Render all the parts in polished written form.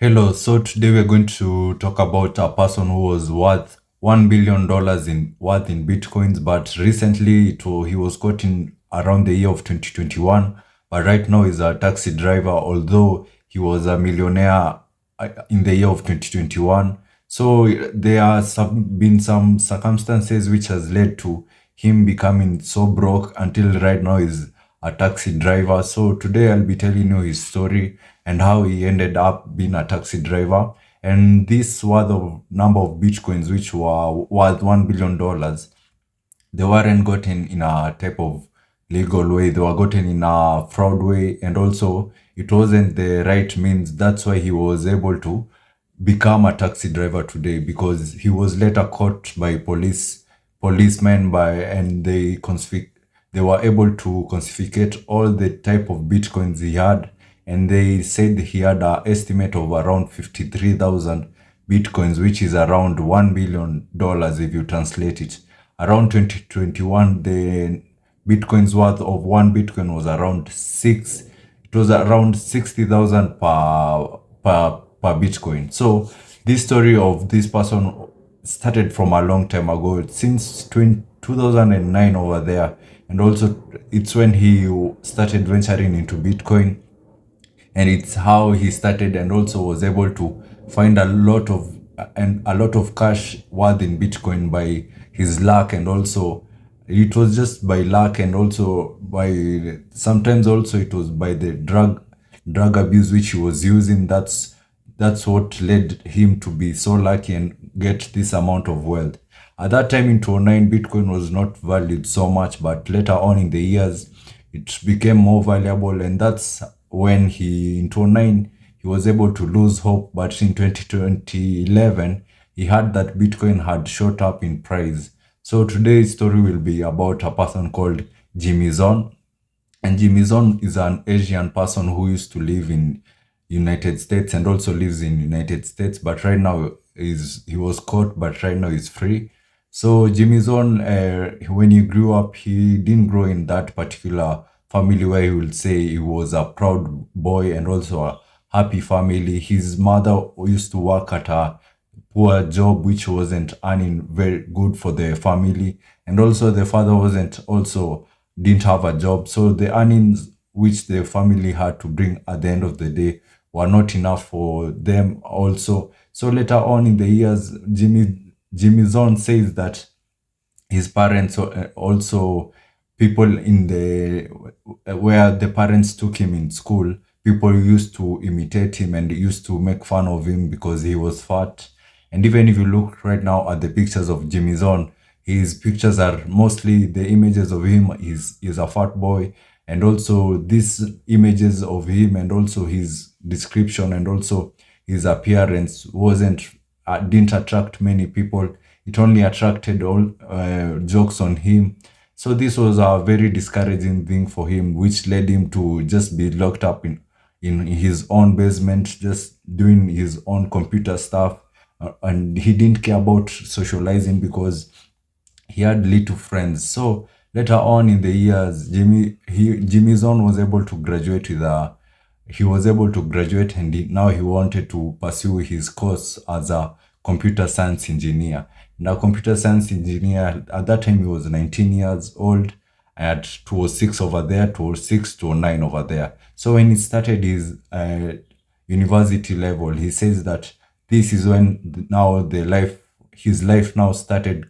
Hello, so today we're going to talk about a person who was worth $1 billion in worth in bitcoins, but recently he was caught in around the year of 2021. But right now he's a taxi driver, although he was a millionaire in the year of 2021. So there are been some circumstances which has led to him becoming so broke until right now he's a taxi driver. So today I'll be telling you his story and how he ended up being a taxi driver. And this worth of number of bitcoins, which were worth $1 billion, they weren't gotten in a type of legal way. They were gotten in a fraud way, and also it wasn't the right means. That's why he was able to become a taxi driver today, because he was later caught by policemen and they were able to confiscate all the type of bitcoins he had, and they said he had an estimate of around 53,000 bitcoins, which is around $1 billion if you translate it. Around 2021, the bitcoin's worth of one bitcoin was around six. It was around 60,000 per bitcoin. So this story of this person started from a long time ago, since 2009 over there, and also it's when he started venturing into Bitcoin, and it's how he started and also was able to find a lot of cash worth in Bitcoin by his luck. And also it was just by luck, and also by sometimes also it was by the drug abuse which he was using. That's what led him to be so lucky and get this amount of wealth. At that time in 2009, Bitcoin was not valued so much, but later on in the years, it became more valuable. And that's when in 2009, he was able to lose hope. But in 2011, he heard that Bitcoin had shot up in price. So today's story will be about a person called Jimmy Zone. And Jimmy Zone is an Asian person who used to live in United States and also lives in United States, but right now he was caught, but right now he's free. So Jimmy Zone, when he grew up, he didn't grow in that particular family where he will say he was a proud boy and also a happy family. His mother used to work at a poor job which wasn't earning very good for the family, and also the father wasn't also didn't have a job, so the earnings which the family had to bring at the end of the day were not enough for them also. So later on in the years, Jimmy Zone says that his parents also, people in the where the parents took him in school, people used to imitate him and used to make fun of him because he was fat. And even if you look right now at the pictures of Jimmy Zone, his pictures are mostly the images of him is a fat boy. And also these images of him and also his description and also his appearance wasn't didn't attract many people. It only attracted all jokes on him. So this was a very discouraging thing for him, which led him to just be locked up in his own basement, just doing his own computer stuff. And he didn't care about socializing because he had little friends. So later on in the years, Jimmy Zone was able to graduate with a he was able to graduate, and now he wanted to pursue his course as a computer science engineer. Now, computer science engineer, at that time he was 19 years old, at 206 over there, 206, 209 over there. So when he started his university level, he says that this is when now his life now started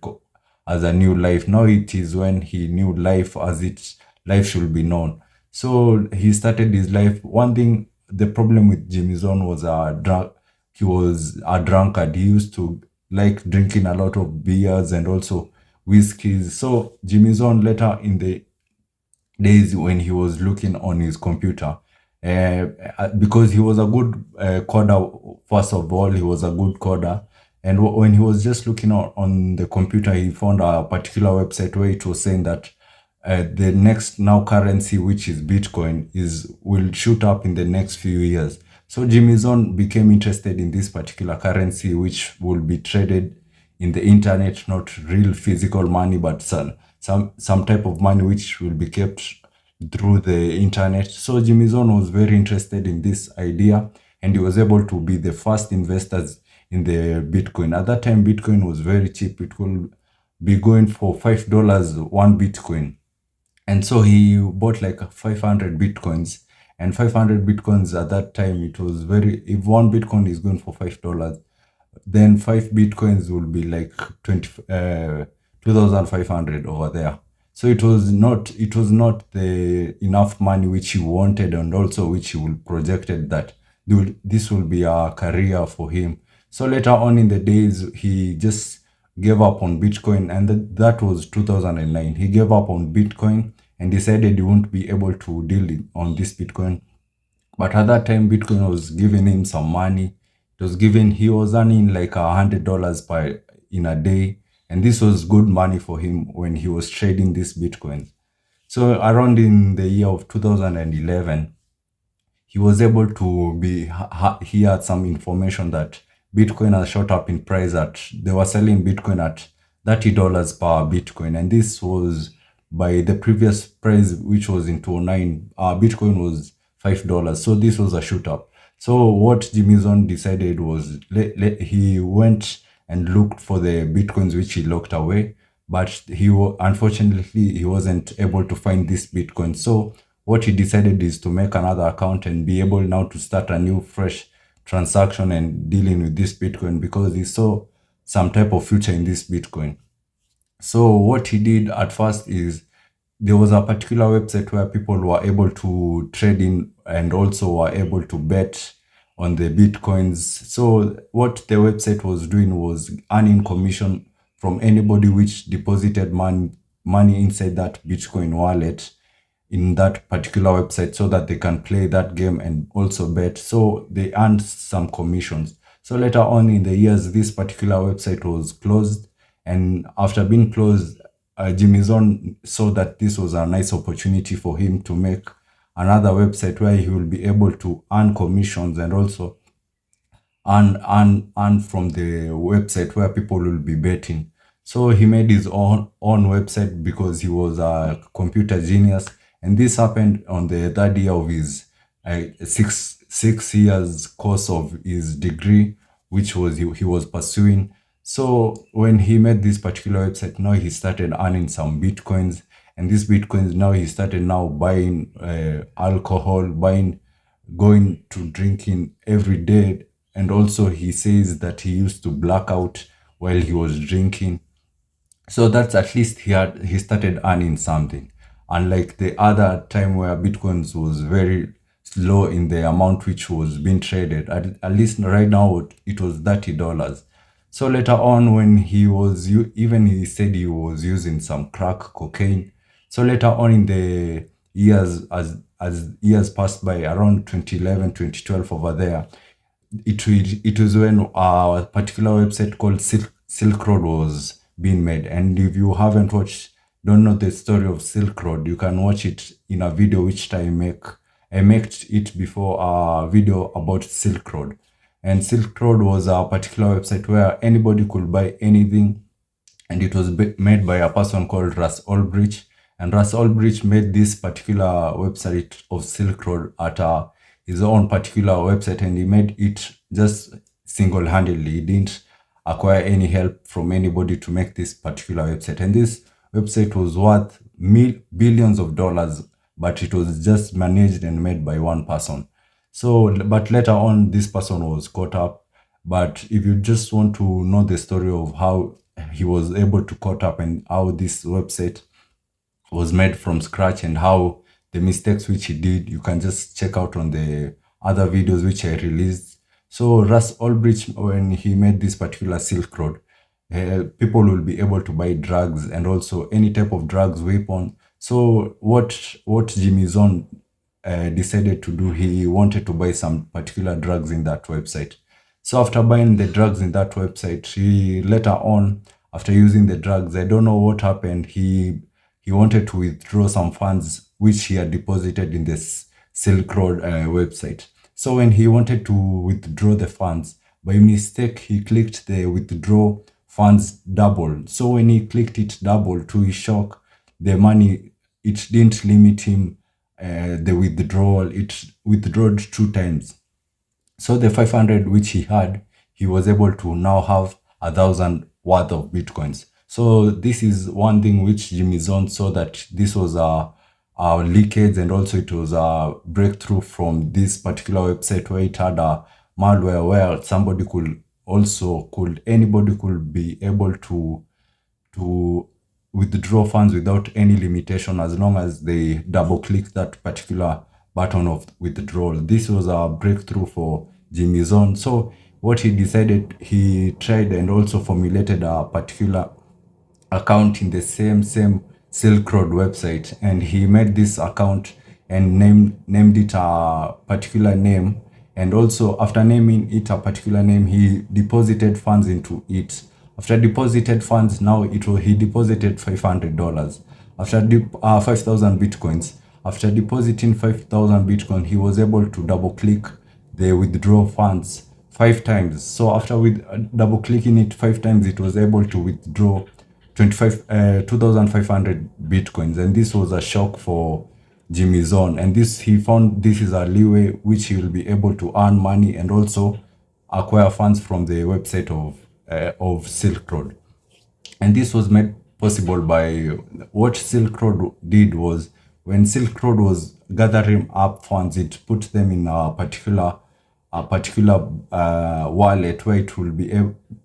as a new life. Now it is when he knew life as life should be known. So he started his life. One thing, the problem with Jimmy Zone was he was a drunkard. He used to like drinking a lot of beers and also whiskeys. So Jimmy Zone later in the days when he was looking on his computer, because he was a good coder. First of all, he was a good coder, and when he was just looking on the computer, he found a particular website where it was saying that the next now currency, which is Bitcoin, is will shoot up in the next few years. So Jimmy Zone became interested in this particular currency, which will be traded in the internet, not real physical money, but some type of money which will be kept through the internet. So Jimmy Zone was very interested in this idea, and he was able to be the first investors in the Bitcoin. At that time, Bitcoin was very cheap. It will be going for $5 one Bitcoin. And so he bought like 500 Bitcoins. And 500 Bitcoins at that time, it was very, if one Bitcoin is going for $5, then five Bitcoins will be like 2,500 over there. So it was not the enough money which he wanted, and also which he will projected that this will be a career for him. So later on in the days, he just gave up on Bitcoin, and that was 2009. He gave up on Bitcoin and decided he won't be able to deal on this Bitcoin. But at that time, Bitcoin was giving him some money. He was earning like $100 per in a day. And this was good money for him when he was trading this Bitcoin. So around in the year of 2011, he was able to he had some information that Bitcoin has shot up in price. At They were selling Bitcoin at $30 per Bitcoin, and this was by the previous price, which was in 2009. Bitcoin was $5, so this was a shoot up. So what Jimison decided was, he went and looked for the Bitcoins which he locked away, but unfortunately he wasn't able to find this Bitcoin. So what he decided is to make another account and be able now to start a new fresh transaction and dealing with this Bitcoin, because he saw some type of future in this Bitcoin. So what he did at first is, there was a particular website where people were able to trade in and also were able to bet on the Bitcoins. So what the website was doing was earning commission from anybody which deposited money inside that Bitcoin wallet in that particular website, so that they can play that game and also bet. So they earned some commissions. So later on in the years, this particular website was closed. And after being closed, Jimison saw that this was a nice opportunity for him to make another website where he will be able to earn commissions and also earn from the website where people will be betting. So he made his own website because he was a computer genius, and this happened on the third year of his six years course of his degree, which was he was pursuing. So when he made this particular website, now he started earning some Bitcoins, and these Bitcoins, now he started now buying alcohol, going to drinking every day. And also he says that he used to black out while he was drinking. So that's, at least he started earning something. Unlike the other time where Bitcoins was very slow in the amount which was being traded. At least right now it was $30. So later on, when he said he was using some crack cocaine. So later on in the years, as years passed by, around 2011, 2012 over there, it was when a particular website called Silk Road was being made. And if you don't know the story of Silk Road, you can watch it in a video which I make. I made it before, a video about Silk Road. And Silk Road was a particular website where anybody could buy anything, and it was made by a person called Russ Ulbricht. And Russ Ulbricht made this particular website of Silk Road at his own particular website, and he made it just single-handedly. He didn't acquire any help from anybody to make this particular website. And this website was worth billions of dollars, but it was just managed and made by one person. So, but later on, this person was caught up. But if you just want to know the story of how he was able to caught up, and how this website was made from scratch, and how the mistakes which he did, you can just check out on the other videos which I released. So Russ Ulbricht, when he made this particular Silk Road, people will be able to buy drugs, and also any type of drugs, weapon. So what Jimmy Zone decided to do, he wanted to buy some particular drugs in that website. So after buying the drugs in that website, he later on, after using the drugs, I don't know what happened. He wanted to withdraw some funds which he had deposited in this Silk Road website. So when he wanted to withdraw the funds, by mistake, he clicked the withdraw funds double. So when he clicked it double, to his shock, the money, it didn't limit him the withdrawal. It withdrawed two times. So the 500 which he had, he was able to now have 1,000 worth of bitcoins. So this is one thing which Jimmy Zone saw, that this was a leakage, and also it was a breakthrough from this particular website where it had a malware where somebody could anybody could be able to withdraw funds without any limitation, as long as they double click that particular button of withdrawal. This was a breakthrough for Jimmy Zone. So what he decided, he tried and also formulated a particular account in the same Silk Road website, and he made this account and named it a particular name. And also after naming it a particular name, he deposited funds into it. After deposited funds, now he deposited $500. After 5,000 bitcoins. After depositing 5,000 bitcoin, he was able to double click the withdraw funds 5 times. So after with double clicking it 5 times, it was able to withdraw 2,500 bitcoins. And this was a shock for Jimmy Zone. And he found this is a leeway which he will be able to earn money and also acquire funds from the website of Silk Road. And this was made possible by what Silk Road did. Was when Silk Road was gathering up funds, it put them in a particular wallet where it will be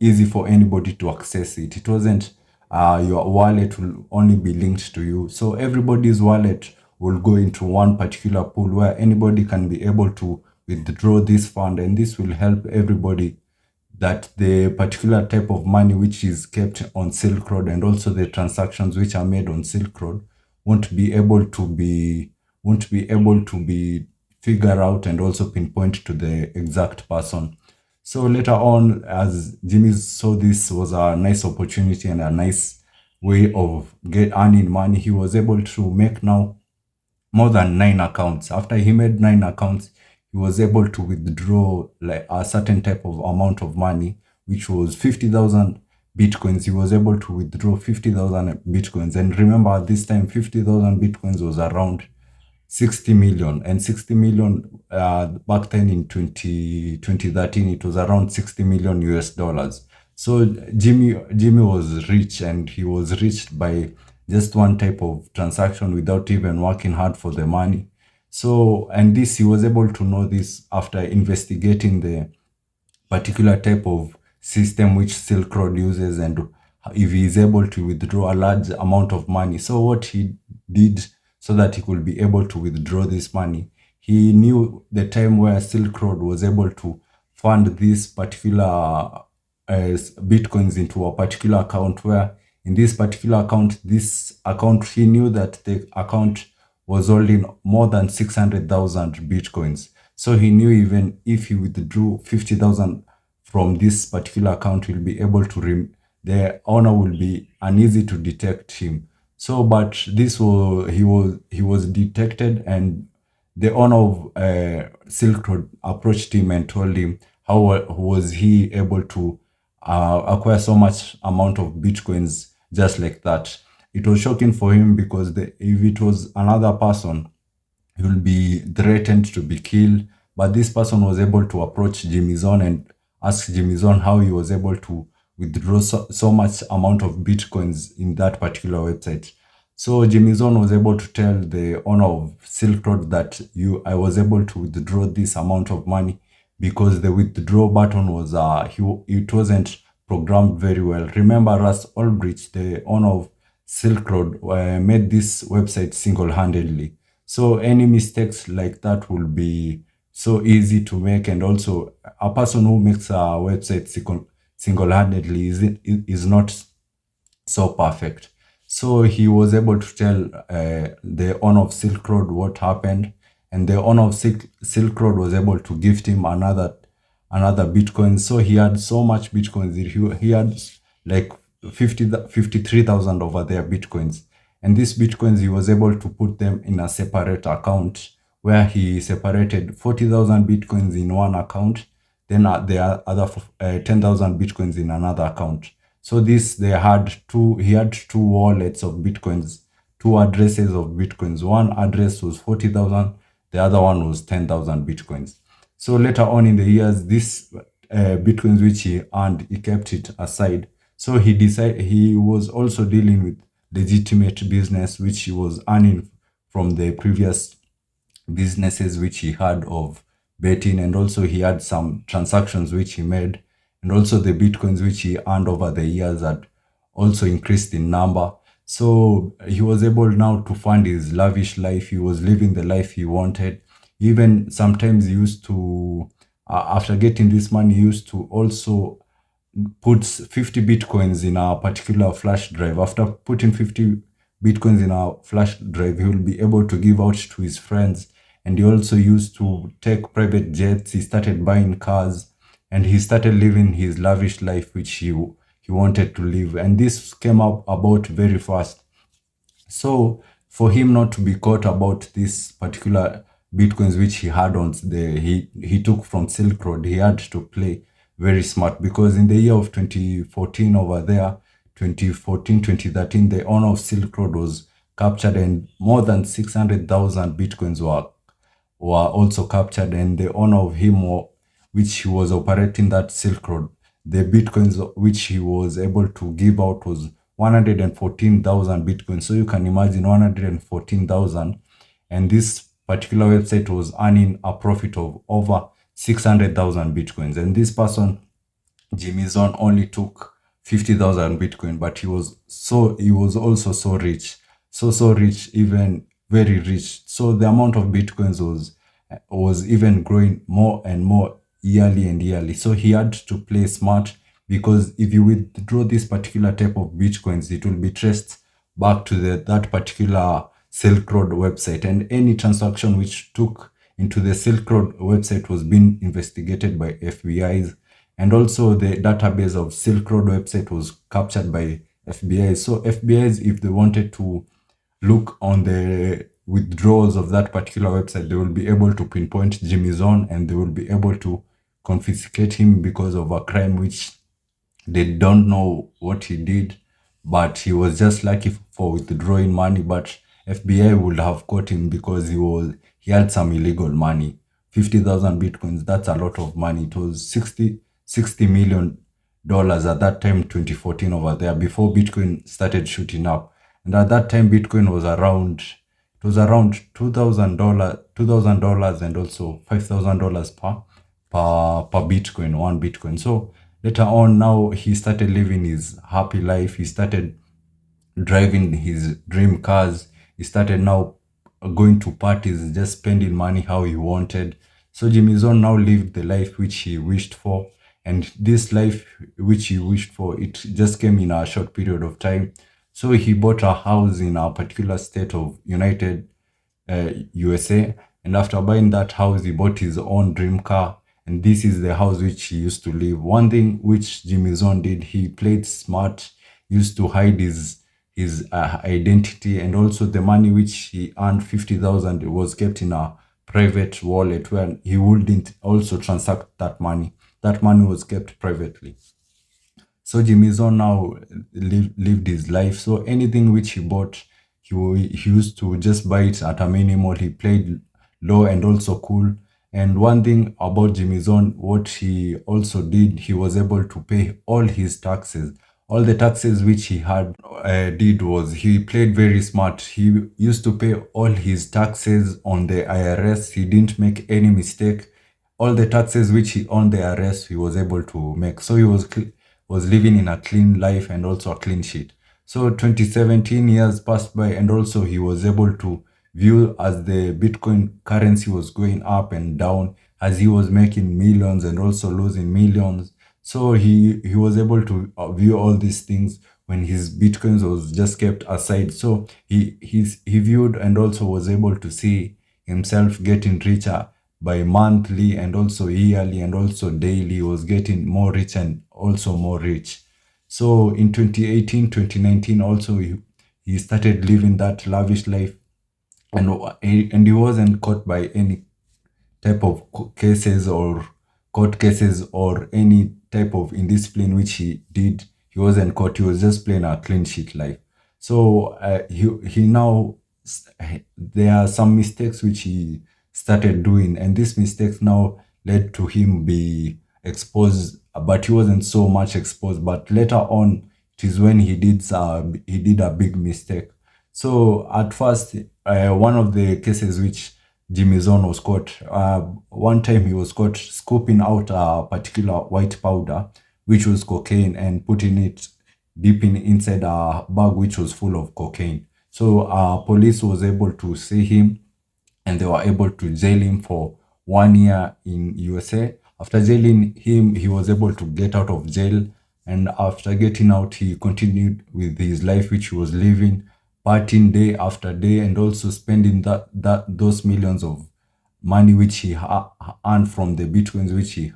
easy for anybody to access it. It wasn't your wallet will only be linked to you. So everybody's wallet will go into one particular pool where anybody can be able to withdraw this fund, and this will help everybody that the particular type of money which is kept on Silk Road and also the transactions which are made on Silk Road won't be able to be figured out and also pinpoint to the exact person. So later on, as Jimmy saw this was a nice opportunity and a nice way of earning money, he was able to make now more than 9 accounts. After he made 9 accounts, he was able to withdraw like a certain type of amount of money, which was 50,000 bitcoins. He was able to withdraw 50,000 bitcoins. And remember, at this time, 50,000 bitcoins was around 60 million. And 60 million back then in 2013, it was around 60 million US dollars. So Jimmy was rich, and he was rich by just one type of transaction without even working hard for the money. So, and this, he was able to know this after investigating the particular type of system which Silk Road uses, and if he is able to withdraw a large amount of money. So what he did so that he could be able to withdraw this money, he knew the time where Silk Road was able to fund this particular bitcoins into a particular account, where in this particular account, he knew that the account was holding more than 600,000 bitcoins. So he knew even if he withdrew 50,000 from this particular account, he'll be able to the owner will be uneasy to detect him. So, but he was detected, and the owner of Silk Road approached him and told him how was he able to acquire so much amount of bitcoins just like that. It was shocking for him because if it was another person, he will be threatened to be killed. But this person was able to approach Jimmy Zone and ask Jimmy Zone how he was able to withdraw so much amount of bitcoins in that particular website. So Jimmy Zone was able to tell the owner of Silk Road that I was able to withdraw this amount of money because the withdraw button was it wasn't programmed very well. Remember, Russ Ulbricht, the owner of Silk Road, made this website single-handedly. So any mistakes like that will be so easy to make, and also a person who makes a website single-handedly is not so perfect. So he was able to tell the owner of Silk Road what happened, and the owner of Silk Road was able to gift him another Bitcoin. So he had so much Bitcoins. He had like 53,000 over there Bitcoins. And these Bitcoins, he was able to put them in a separate account where he separated 40,000 Bitcoins in one account, then the other 10,000 Bitcoins in another account. So he had two wallets of Bitcoins, two addresses of Bitcoins. One address was 40,000, the other one was 10,000 Bitcoins. So later on in the years, this bitcoins which he earned, he kept it aside. So he was also dealing with legitimate business which he was earning from the previous businesses which he had of betting, and also he had some transactions which he made, and also the bitcoins which he earned over the years had also increased in number. So he was able now to fund his lavish life. He was living the life he wanted. Even sometimes he used to, after getting this money, he used to also puts 50 bitcoins in a particular flash drive. After putting 50 bitcoins in a flash drive, he will be able to give out to his friends. And he also used to take private jets. He started buying cars, and he started living his lavish life, which he wanted to live. And this came up about very fast. So for him not to be caught about this particular bitcoins which he had on the he took from Silk Road, he had to play very smart, because in the year of 2014 over there, 2014, 2013, the owner of Silk Road was captured, and more than 600,000 bitcoins were also captured, and the owner of him, which he was operating that Silk Road, the bitcoins which he was able to give out was 114,000 bitcoins. So you can imagine 114,000, and this particular website was earning a profit of over 600,000 bitcoins. And this person, Jimmy Zone, only took 50,000 Bitcoin, but he was also so rich, so rich, even very rich. So the amount of Bitcoins was even growing more and more yearly and yearly. So he had to play smart, because if you withdraw this particular type of Bitcoins, it will be traced back to that particular Silk Road website, and any transaction which took into the Silk Road website was being investigated by FBI's, and also the database of Silk Road website was captured by FBI. So FBI's, if they wanted to look on the withdrawals of that particular website, they will be able to pinpoint Jimmy Zone, and they will be able to confiscate him because of a crime which they don't know what he did, but he was just lucky for withdrawing money. But FBI would have caught him because he had some illegal money. 50,000 bitcoins, that's a lot of money. It was $60 million at that time, 2014 over there, before Bitcoin started shooting up. And at that time, Bitcoin was around, it was around $2,000 and also $5,000 per Bitcoin, one Bitcoin. So later on, now he started living his happy life. He started driving his dream cars. He started now going to parties, just spending money how he wanted. So Jimmy Zone now lived the life which he wished for. And this life which he wished for, it just came in a short period of time. So he bought a house in a particular state of United USA. And after buying that house, he bought his own dream car. And this is the house which he used to live. One thing which Jimmy Zone did, he played smart, used to hide his identity, and also the money which he earned, 50,000, was kept in a private wallet where he wouldn't also transact that money. That money was kept privately. So Jimmy Zone now lived his life. So anything which he bought, he used to just buy it at a minimal. He played low and also cool. And one thing about Jimmy Zone, what he also did, he was able to pay all his taxes. All the taxes which he had did was he played very smart. He used to pay all his taxes on the IRS. He didn't make any mistake. All the taxes which he on the IRS, he was able to make. So he was living in a clean life and also a clean sheet. So 2017 years passed by, and also he was able to view as the Bitcoin currency was going up and down, as he was making millions and also losing millions. So he was able to view all these things when his Bitcoins was just kept aside. So he viewed and also was able to see himself getting richer by monthly and also yearly and also daily. He was getting more rich and also more rich. So in 2018, 2019, also he started living that lavish life, and he wasn't caught by any type of cases or court cases or any type of indiscipline which he did. He wasn't caught. He was just playing a clean sheet life. So he now there are some mistakes which he started doing, and these mistakes now led to him be exposed, but he wasn't so much exposed. But later on, it is when he did a big mistake. So at first, one of the cases which Jimmy Zone was caught, one time he was caught scooping out a particular white powder, which was cocaine, and putting it deep inside a bag which was full of cocaine. So police was able to see him, and they were able to jail him for 1 year in USA. After jailing him, he was able to get out of jail, and after getting out, he continued with his life, which he was living, partying day after day, and also spending those millions of money which he earned from the bitcoins which he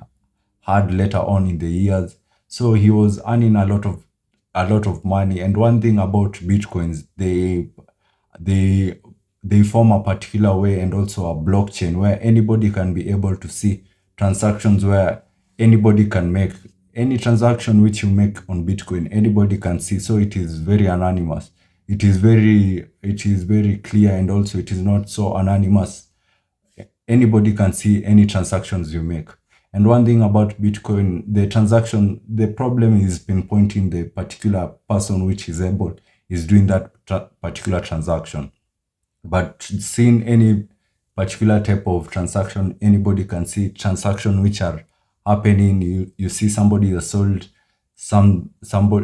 had later on in the years. So he was earning a lot of money. And one thing about bitcoins, they they form a particular way, and also a blockchain where anybody can be able to see transactions, where anybody can make any transaction which you make on Bitcoin, anybody can see. So it is very anonymous. It is very clear, and also it is not so anonymous. Anybody can see any transactions you make. And one thing about Bitcoin, the problem is pinpointing the particular person which is doing that particular transaction. But seeing any particular type of transaction, anybody can see transaction which are happening. You see somebody has sold somebody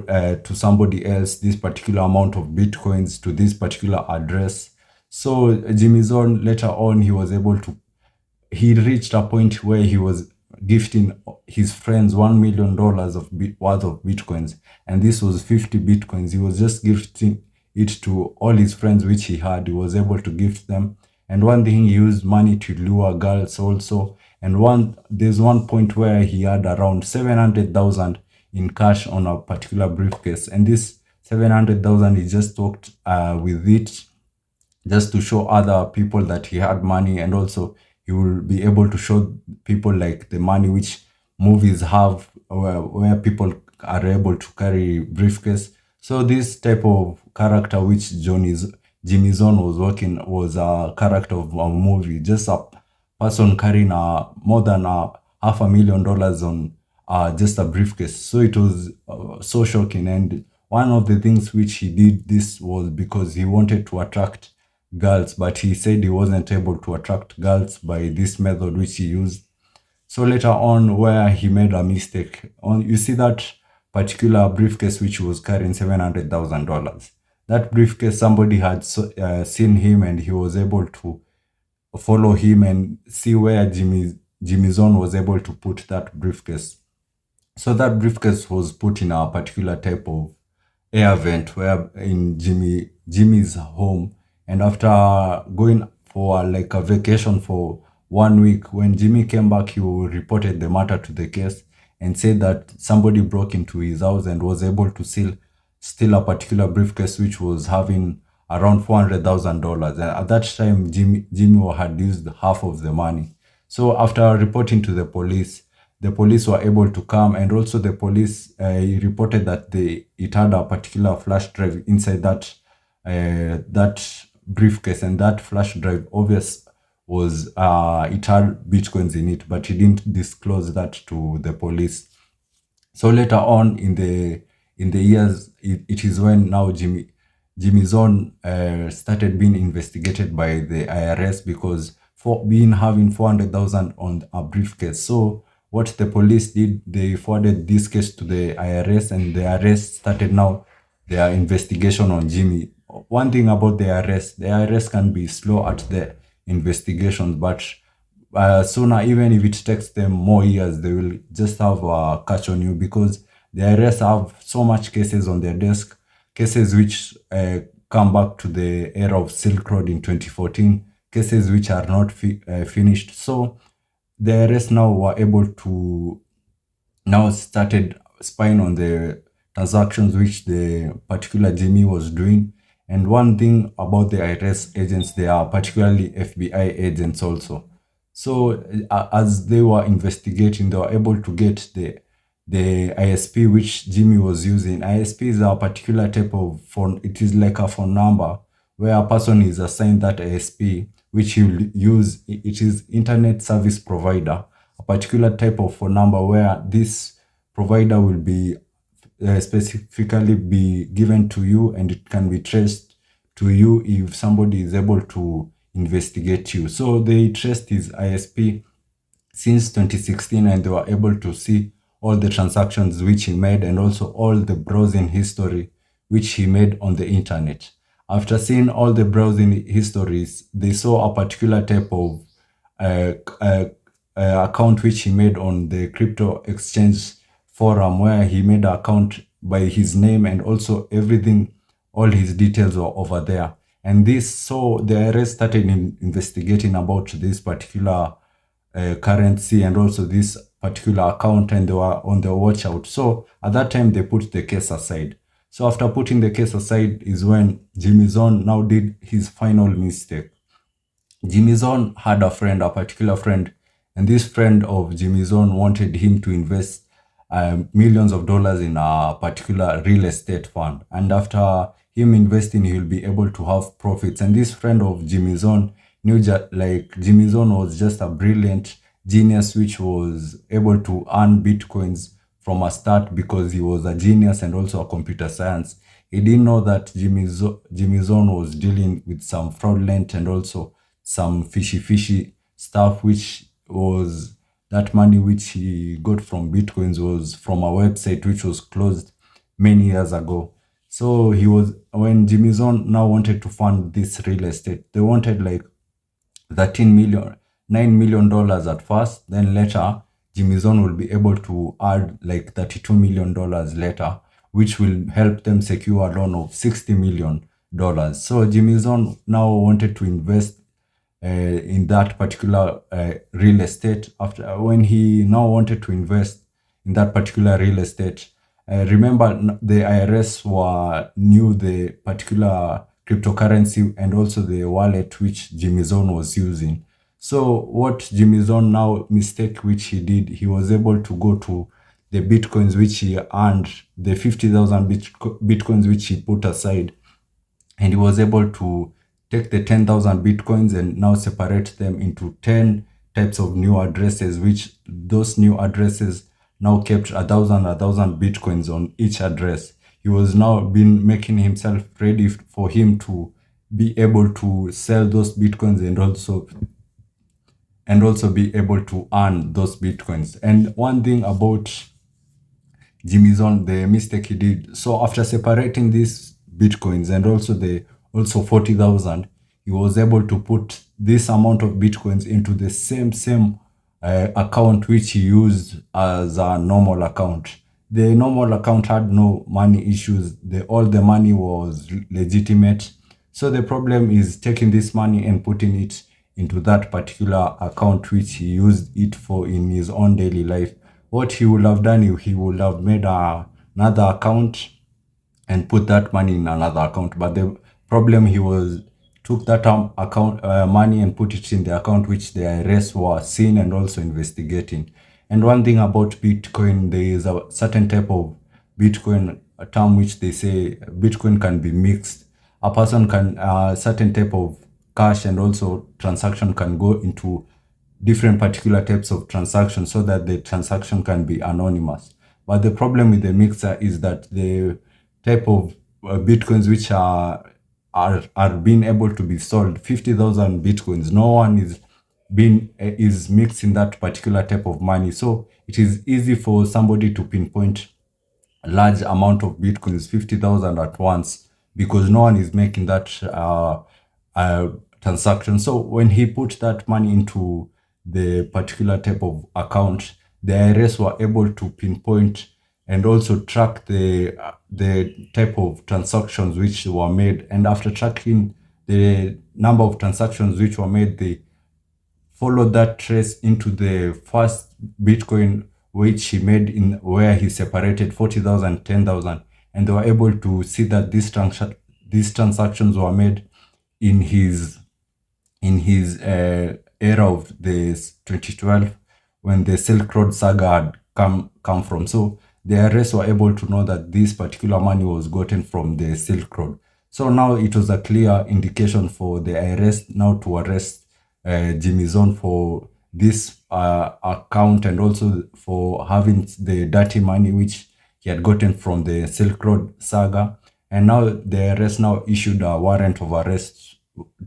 to somebody else this particular amount of bitcoins to this particular address. So Jimmy Zone, later on, he reached a point where he was gifting his friends $1 million worth of bitcoins, and this was 50 bitcoins. He was just gifting it to all his friends which he had. He was able to gift them. And one thing, he used money to lure girls also. And there's one point where he had around 700,000 in cash on a particular briefcase, and this 700,000, he just talked with it just to show other people that he had money. And also he will be able to show people like the money which movies have, where people are able to carry briefcase. So this type of character which Jimmy Zone was working was a character of a movie, just a person carrying more than $500,000 on just a briefcase. So it was so shocking. And one of the things which he did this was because he wanted to attract girls, but he said he wasn't able to attract girls by this method which he used. So later on, where he made a mistake, you see that particular briefcase which was carrying $700,000. That briefcase, somebody had seen him, and he was able to follow him and see where Jimmy Zone was able to put that briefcase. So that briefcase was put in a particular type of air vent, where in Jimmy's home. And after going for like a vacation for 1 week, when Jimmy came back, he reported the matter to the case and said that somebody broke into his house and was able to steal a particular briefcase which was having around $400,000. And at that time, Jimmy had used half of the money. So after reporting to the police were able to come, and also the police reported that it had a particular flash drive inside that briefcase, and that flash drive obvious was it had bitcoins in it, but he didn't disclose that to the police. So later on in the years, it is when now Jimmy Zone started being investigated by the IRS because for having 400,000 on a briefcase. So what the police did, they forwarded this case to the IRS, and the IRS started now their investigation on Jimmy. One thing about the IRS can be slow at the investigations, but sooner, even if it takes them more years, they will just have a catch on you, because the IRS have so much cases on their desk, cases which come back to the era of Silk Road in 2014, cases which are not finished. So the IRS now were able to now started spying on the transactions which the particular Jimmy was doing. And one thing about the IRS agents, they are particularly FBI agents also. So as they were investigating, they were able to get the ISP which Jimmy was using. ISP is a particular type of phone. It is like a phone number where a person is assigned that ISP, which he will use. It is internet service provider. a particular type of phone number where this provider will be specifically be given to you, and it can be traced to you if somebody is able to investigate you. So they traced his ISP since 2016, and they were able to see all the transactions which he made and also all the browsing history which he made on the internet. After seeing all the browsing histories, they saw a particular type of uh, uh, account which he made on the crypto exchange forum, where he made an account by his name and also everything, all his details were over there. And this, so the IRS started investigating about this particular currency and also this particular account, and they were on the watch out. So at that time, they put the case aside. So after putting the case aside is when Jimmy Zone now did his final mistake. Jimmy Zone had a friend, a particular friend, and this friend of Jimmy Zone wanted him to invest millions of dollars in a particular real estate fund. And after him investing, he'll be able to have profits. And this friend of Jimmy Zone knew like Jimmy Zone was just a brilliant genius which was able to earn bitcoins from a start because he was a genius and also a computer science. He didn't know that Jimmy Zone was dealing with some fraudulent and also some fishy stuff, which was that money which he got from bitcoins was from a website which was closed many years ago. So he was, when Jimmy Zone now wanted to fund this real estate, they wanted like 13 million, $9 million at first. Then later, Jimmy Zone will be able to add like $32 million later, which will help them secure a loan of $60 million. So Jimmy Zone now wanted to invest in that particular real estate. After when he now wanted to invest in that particular real estate, remember the IRS knew the particular cryptocurrency and also the wallet which Jimmy Zone was using. So what Jimmy Zone now mistake which he did, he was able to go to the bitcoins which he earned, the 50,000 bitcoins which he put aside, and he was able to take the 10,000 bitcoins and now separate them into 10 types of new addresses, which those new addresses now kept a thousand bitcoins on each address. He was now been making himself ready for him to be able to sell those bitcoins and also be able to earn those bitcoins. And one thing about Jimmy Zone, the mistake he did. So after separating these bitcoins and also 40,000, he was able to put this amount of bitcoins into the same account which he used as a normal account. The normal account had no money issues. All the money was legitimate. So the problem is taking this money and putting it into that particular account which he used it for in his own daily life. What he would have done, he would have made another account and put that money in another account. But the problem, he was took that account money and put it in the account which the IRS were seeing and also investigating. And one thing about Bitcoin, there is a certain type of Bitcoin, a term which they say Bitcoin can be mixed. A person can, certain type of cash and also transaction can go into different particular types of transactions so that the transaction can be anonymous. But the problem with the mixer is that the type of bitcoins which are being able to be sold, 50,000 bitcoins, no one is mixing that particular type of money. So it is easy for somebody to pinpoint a large amount of bitcoins, 50,000 at once, because no one is making that transaction. So when he put that money into the particular type of account, the IRS were able to pinpoint and also track the type of transactions which were made. And after tracking the number of transactions which were made, they followed that trace into the first Bitcoin which he made, in where he separated 40,000, 10,000, and they were able to see that these transactions were made in his era of this 2012, when the Silk Road saga had come from. So the IRS were able to know that this particular money was gotten from the Silk Road. So now it was a clear indication for the IRS now to arrest Jimmy Zone for this account, and also for having the dirty money which he had gotten from the Silk Road saga. And now the arrest now issued a warrant of arrest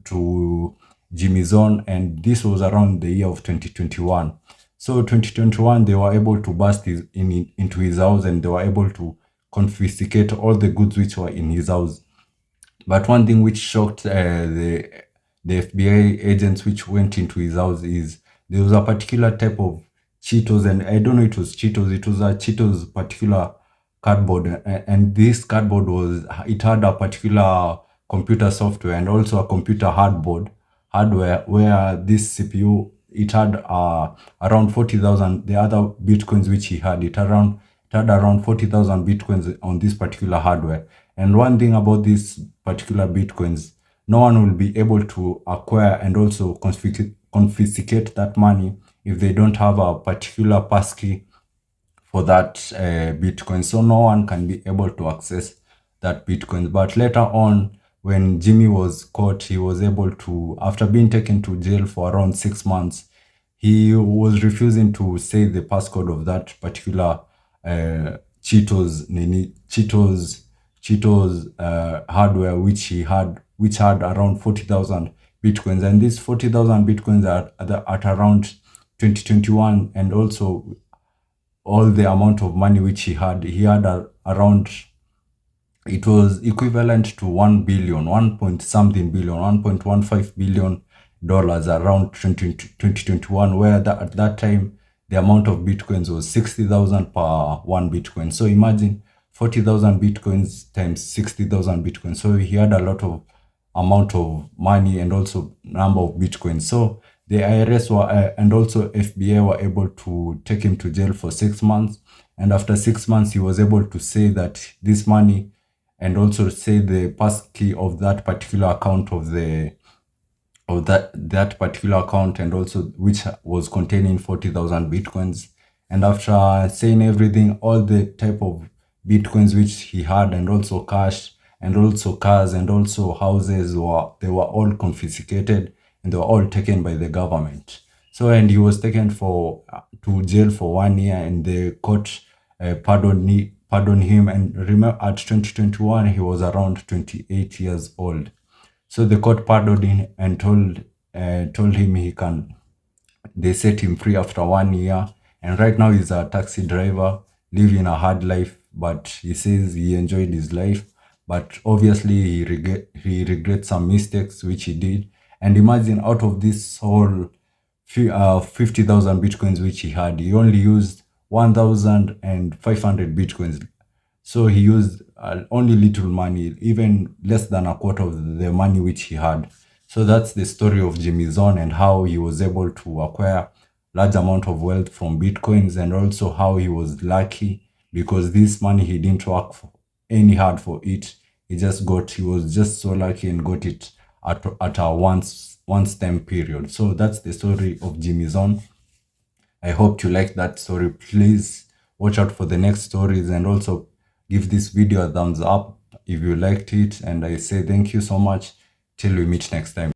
to Jimmy Zone, and this was around the year of 2021. So 2021, they were able to burst into his house, and they were able to confiscate all the goods which were in his house. But one thing which shocked the FBI agents which went into his house is there was a particular type of Cheetos, and I don't know it was Cheetos. It was a Cheetos particular cardboard, and this cardboard it had a particular computer software and also a computer hardware where this CPU it had around 40,000. The other bitcoins which he had it had around 40,000 bitcoins on this particular hardware. And one thing about these particular bitcoins, no one will be able to acquire and also confiscate that money if they don't have a particular passkey for that Bitcoin. So no one can be able to access that Bitcoin. But later on, when Jimmy was caught, he was able to, after being taken to jail for around 6 months, he was refusing to say the passcode of that particular Cheetos hardware which had around 40,000 bitcoins, and these 40,000 bitcoins are at around 2021, and also all the amount of money which he had around, it was equivalent to 1 billion, 1 point something billion, 1.15 billion dollars around 2021, where at that time the amount of bitcoins was 60,000 per one bitcoin. So imagine 40,000 bitcoins times 60,000 bitcoins. So he had a lot of amount of money and also number of bitcoins. So the IRS and also FBI were able to take him to jail for 6 months. And after 6 months, he was able to say that this money and also say the passkey of that particular account of that particular account, and also which was containing 40,000 bitcoins. And after saying everything, all the type of bitcoins which he had, and also cash, and also cars, and also houses, they were all confiscated, and they were all taken by the government. So, and he was taken to jail for 1 year, and the court pardoned him. And remember, at 2021, he was around 28 years old. So the court pardoned him and told him they set him free after 1 year. And right now he's a taxi driver, living a hard life, but he says he enjoyed his life. But obviously he regrets some mistakes which he did. And imagine, out of this whole 50,000 bitcoins which he had, he only used 1,500 bitcoins. So he used only little money, even less than a quarter of the money which he had. So that's the story of Jimmy Zone, and how he was able to acquire large amount of wealth from bitcoins, and also how he was lucky, because this money he didn't work for any hard for it. He was just so lucky and got it at a once time period. So that's the story of Jimmy Zone. I hope you like that story. Please watch out for the next stories, and also give this video a thumbs up if you liked it. And I say thank you so much till we meet next time.